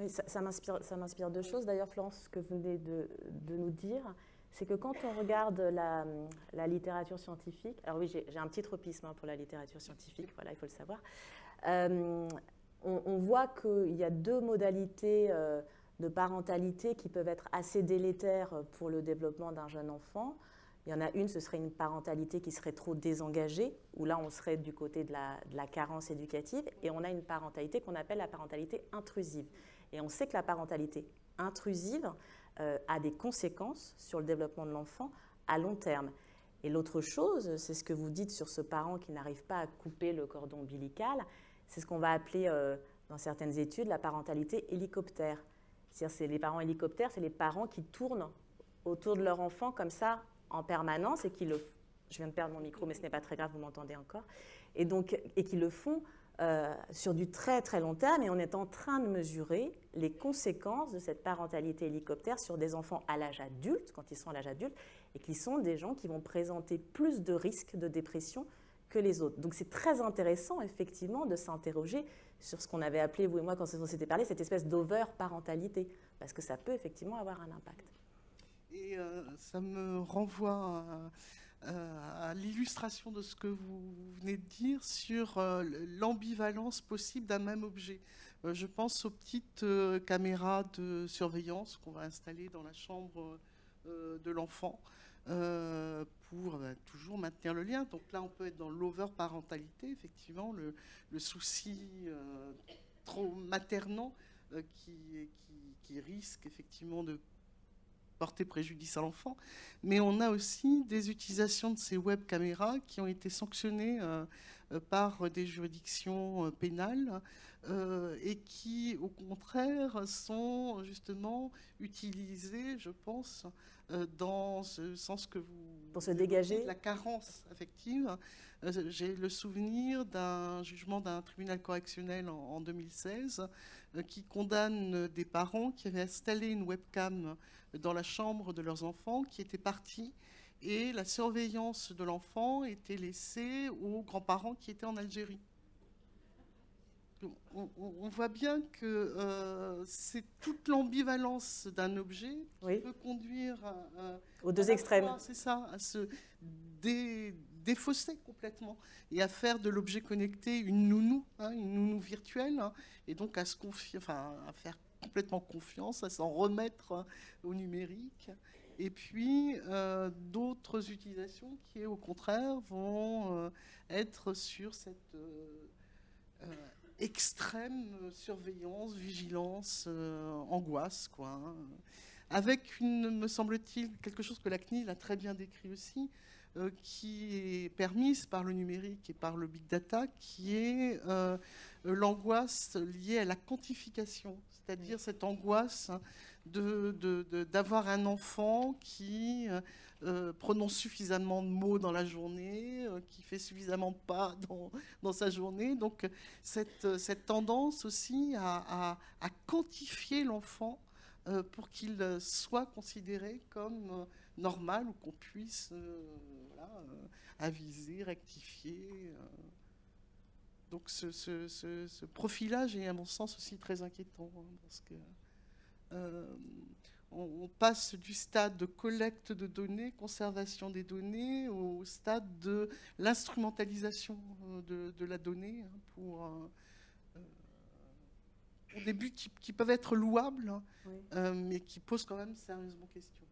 Oui, ça m'inspire deux choses. D'ailleurs, Florence, ce que vous venez de nous dire, c'est que quand on regarde la littérature scientifique, alors oui, j'ai un petit tropisme pour la littérature scientifique, voilà, il faut le savoir, euh, on voit qu'il y a deux modalités de parentalité qui peuvent être assez délétères pour le développement d'un jeune enfant. Il y en a une, ce serait une parentalité qui serait trop désengagée, où là on serait du côté de la carence éducative, et on a une parentalité qu'on appelle la parentalité intrusive. Et on sait que la parentalité intrusive a des conséquences sur le développement de l'enfant à long terme. Et l'autre chose, c'est ce que vous dites sur ce parent qui n'arrive pas à couper le cordon ombilical, c'est ce qu'on va appeler dans certaines études la parentalité hélicoptère. C'est-à-dire c'est les parents hélicoptères, c'est les parents qui tournent autour de leur enfant comme ça en permanence et qui le... Je viens de perdre mon micro, mais ce n'est pas très grave, vous m'entendez encore. Et qui le font sur du très très long terme, et on est en train de mesurer les conséquences de cette parentalité hélicoptère sur des enfants à l'âge adulte, quand ils sont à l'âge adulte, et qui sont des gens qui vont présenter plus de risques de dépression que les autres. Donc c'est très intéressant effectivement de s'interroger sur ce qu'on avait appelé, vous et moi, quand on s'était parlé, cette espèce d'over-parentalité, parce que ça peut effectivement avoir un impact. Et ça me renvoie à l'illustration de ce que vous venez de dire sur l'ambivalence possible d'un même objet. Je pense aux petites caméras de surveillance qu'on va installer dans la chambre de l'enfant pour toujours maintenir le lien. Donc là, on peut être dans l'over-parentalité, effectivement, le souci trop maternant qui risque effectivement de porter préjudice à l'enfant, mais on a aussi des utilisations de ces web caméras qui ont été sanctionnées par des juridictions pénales et qui, au contraire, sont justement utilisées, je pense, dans ce sens que vous Pour se évoquez, dégager. de la carence affective. J'ai le souvenir d'un jugement d'un tribunal correctionnel en 2016 qui condamne des parents qui avaient installé une webcam dans la chambre de leurs enfants, qui étaient partis, et la surveillance de l'enfant était laissée aux grands-parents qui étaient en Algérie. On voit bien que c'est toute l'ambivalence d'un objet qui Oui, peut conduire aux deux extrêmes. c'est ça, à se défausser complètement et à faire de l'objet connecté une nounou, hein, une nounou virtuelle, hein, et donc à se confier, enfin à faire complètement confiance, à s'en remettre au numérique. Et puis d'autres utilisations qui, au contraire, vont être sur cette extrême surveillance, vigilance, angoisse, quoi, hein. Avec me semble-t-il, quelque chose que la CNIL a très bien décrit aussi, qui est permise par le numérique et par le big data, qui est l'angoisse liée à la quantification, c'est-à-dire cette angoisse d'avoir un enfant qui prononce suffisamment de mots dans la journée, qui fait suffisamment de pas dans sa journée. Donc cette tendance aussi à quantifier l'enfant pour qu'il soit considéré comme normal ou qu'on puisse voilà, aviser, rectifier. Donc ce profilage est à mon sens aussi très inquiétant, hein, parce que on passe du stade de collecte de données, conservation des données, au stade de l'instrumentalisation de la donnée, hein, pour des buts qui peuvent être louables, hein, Oui. mais qui posent quand même sérieusement question.